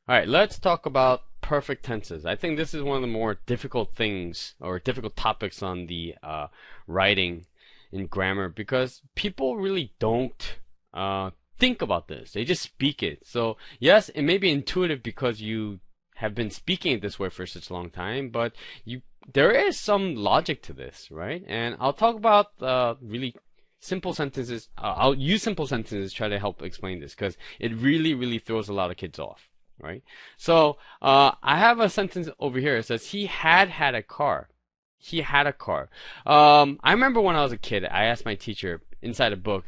All right, let's talk about perfect tenses. I think this is one of the more difficult things or difficult topics on the writing in grammar because people really don't think about this. They just speak it. So yes, it may be intuitive because you have been speaking it this way for such a long time, but there is some logic to this, right? And I'll talk about really simple sentences. I'll use simple sentences to try to help explain this because it really throws a lot of kids off, right? So I have a sentence over here. It says he had a car. He had a car. I remember when I was a kid, I asked my teacher inside a book,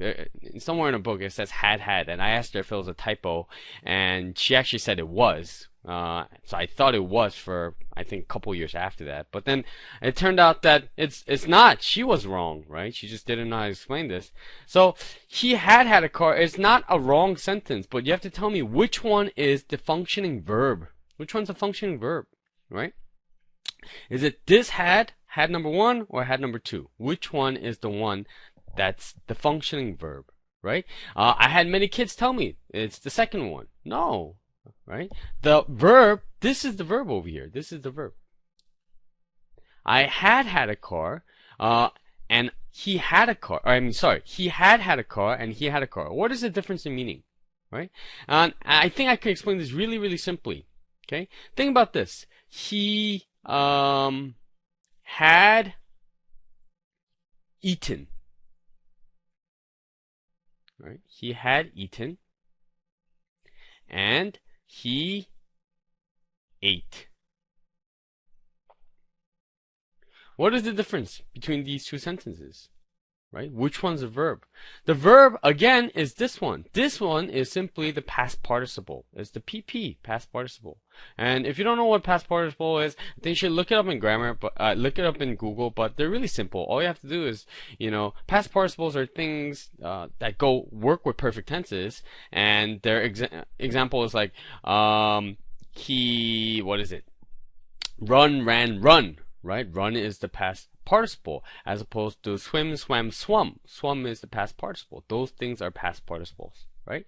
somewhere in a book, it says had, and I asked her if it was a typo, and she actually said it was. So I thought it was for, I think, a couple years after that. But then it turned out that it's not. She was wrong, right? She just didn't know how to explain this. So he had a car. It's not a wrong sentence, but you have to tell me which one is the functioning verb. Which one's the functioning verb, right? Is it this had number one, or had number two? Which one is the one that's the functioning verb, right? I had many kids tell me it's the second one. No, right? The verb, this is the verb over here. This is the verb. I had a car, and he had a car. Or, I mean, sorry, he had a car and he had a car. What is the difference in meaning, right? And I think I can explain this really simply. Okay, think about this. He had eaten. Right? He had eaten and he ate. What is the difference between these two sentences? Right? Which one's a verb? The verb, again, is this one. This one is simply the past participle. It's the PP, past participle. And if you don't know what past participle is, I think you should look it up in grammar, but look it up in Google, but they're really simple. All you have to do is, past participles are things that work with perfect tenses, and their example is like, what is it? Run, ran, run. Right? Run is the past participle, as opposed to swim, swam, swum. Swum is the past participle. Those things are past participles, right?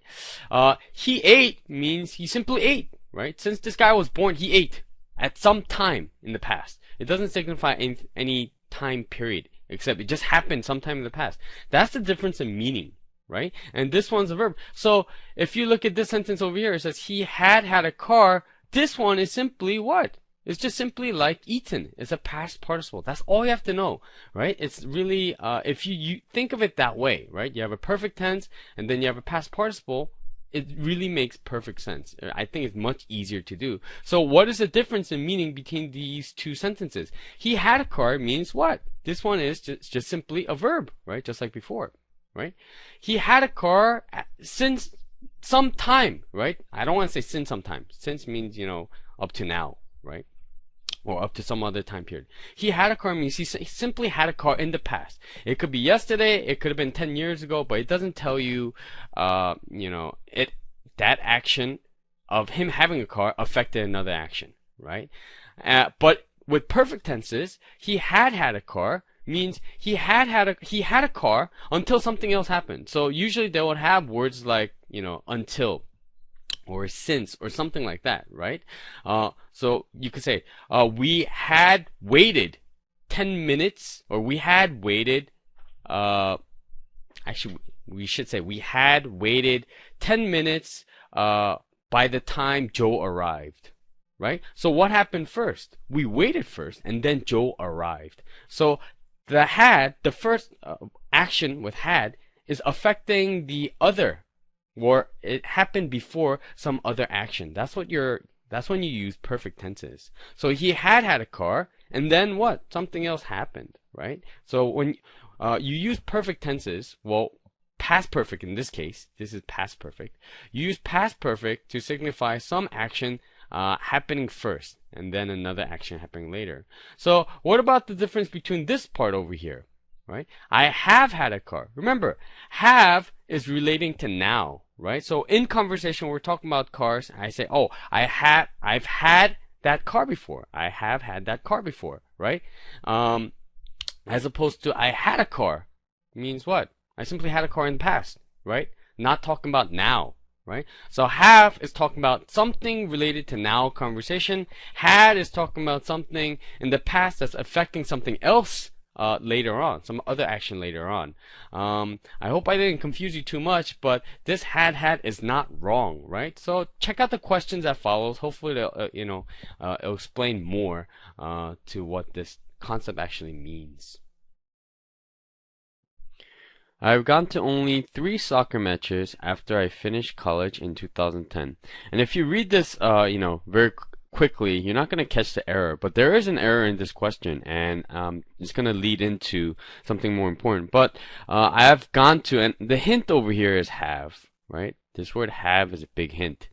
He ate means he simply ate, right? Since this guy was born, he ate at some time in the past. It doesn't signify any time period, except it just happened sometime in the past. That's the difference in meaning, right? And this one's a verb. So if you look at this sentence over here, it says he had a car. This one is simply what? It's just simply like eaten. It's a past participle. That's all you have to know, right? It's really, if you think of it that way, right? You have a perfect tense and then you have a past participle. It really makes perfect sense. I think it's much easier to do. So what is the difference in meaning between these two sentences? He had a car means what? This one is just simply a verb, right? Just like before, right? He had a car since some time, right? I don't want to say since some time. Since means, up to now, right? Or up to some other time period. He had a car means he simply had a car in the past. It could be yesterday, it could have been 10 years ago, but it doesn't tell you, that action of him having a car affected another action, right? But with perfect tenses, he had a car means he had a car until something else happened. So usually they would have words like, until, or since, or something like that, right? So you could say, we had waited 10 minutes, or we had waited, actually, we should say we had waited 10 minutes by the time Joe arrived, right? So what happened first? We waited first, and then Joe arrived. So the first action with had is affecting the other, or it happened before some other action. That's when you use perfect tenses. So he had a car, and then what? Something else happened, right? So when you use perfect tenses, well, past perfect in this case, this is past perfect. You use past perfect to signify some action happening first, and then another action happening later. So what about the difference between this part over here? Right? I have had a car. Remember, have is relating to now, right? So in conversation, we're talking about cars. I say, oh, I've had that car before. I have had that car before, right? As opposed to I had a car means what? I simply had a car in the past, right? Not talking about now. right? So have is talking about something related to now conversation. Had is talking about something in the past that's affecting something else later on, some other action later on. I hope I didn't confuse you too much, but this had is not wrong, right? So check out the questions that follows. Hopefully, it'll explain more to what this concept actually means. I've gone to only 3 soccer matches after I finished college in 2010. And if you read this, very quickly, you're not going to catch the error. But there is an error in this question, and it's going to lead into something more important. But I have gone to, and the hint over here is have, right? This word have is a big hint.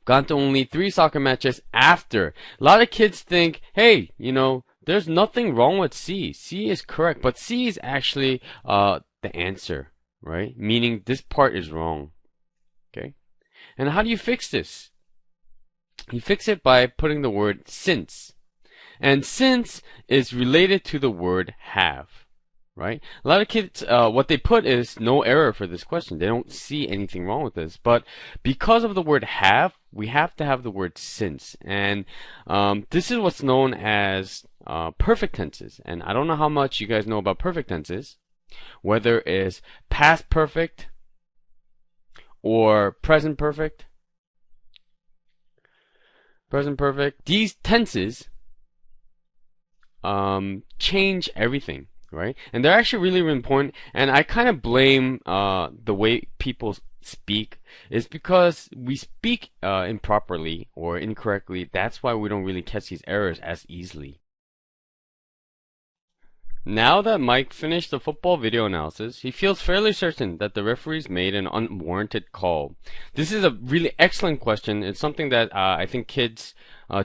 Gone to only 3 soccer matches after. A lot of kids think, hey, there's nothing wrong with C. C is correct, but C is actually the answer, right? Meaning this part is wrong. Okay? And how do you fix this? You fix it by putting the word since. And since is related to the word have, right? A lot of kids, what they put is no error for this question. They don't see anything wrong with this. But because of the word have, we have to have the word since. And this is what's known as perfect tenses. And I don't know how much you guys know about perfect tenses, whether it's past perfect or present perfect. Present perfect. These tenses change everything, right? And they're actually really, really important. And I kind of blame the way people speak is because we speak improperly or incorrectly. That's why we don't really catch these errors as easily. Now that Mike finished the football video analysis, he feels fairly certain that the referees made an unwarranted call. This is a really excellent question. It's something that I think kids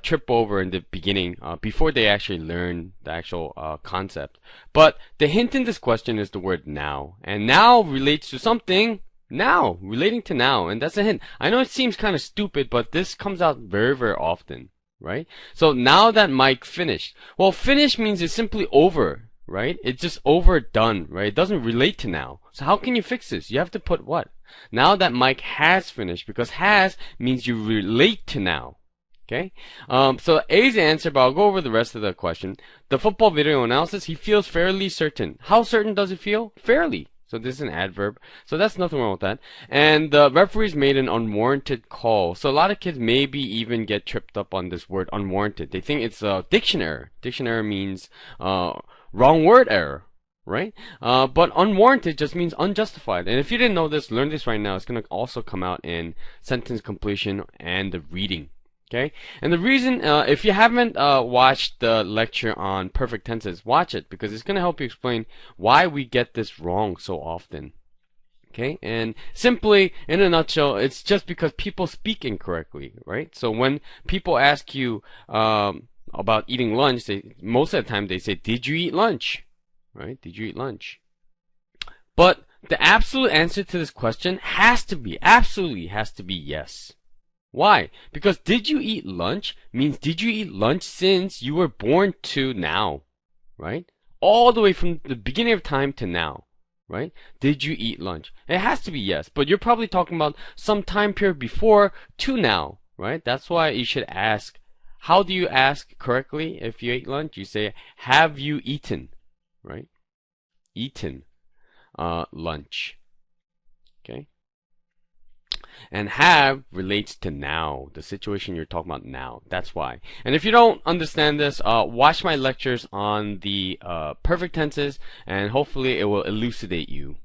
trip over in the beginning before they actually learn the actual concept. But the hint in this question is the word now. And now relates to something now, relating to now. And that's a hint. I know it seems kind of stupid, but this comes out very, very often, right? So now that Mike finished. Well, finish means it's simply over. Right? It's just overdone, right? It doesn't relate to now. So how can you fix this? You have to put what? Now that Mike has finished, because has means you relate to now. Okay? So A is the answer, but I'll go over the rest of the question. The football video analysis, he feels fairly certain. How certain does he feel? Fairly. So this is an adverb. So that's nothing wrong with that. And the referees made an unwarranted call. So a lot of kids maybe even get tripped up on this word unwarranted. They think it's a diction error. Diction error means wrong word error, right? But unwarranted just means unjustified. And if you didn't know this, learn this right now. It's going to also come out in sentence completion and the reading. Okay? And the reason, if you haven't watched the lecture on perfect tenses, watch it because it's going to help you explain why we get this wrong so often. Okay? And simply, in a nutshell, it's just because people speak incorrectly, right? So when people ask you, about eating lunch, most of the time they say, did you eat lunch? Right? Did you eat lunch? But the absolute answer to this question absolutely has to be yes. Why? Because did you eat lunch means did you eat lunch since you were born to now? Right? All the way from the beginning of time to now. Right? Did you eat lunch? It has to be yes, but you're probably talking about some time period before to now. Right? That's why you should ask, how do you ask correctly if you ate lunch? You say, have you eaten? Right? Eaten lunch. Okay? And have relates to now, the situation you're talking about now. That's why. And if you don't understand this, watch my lectures on the perfect tenses, and hopefully it will elucidate you.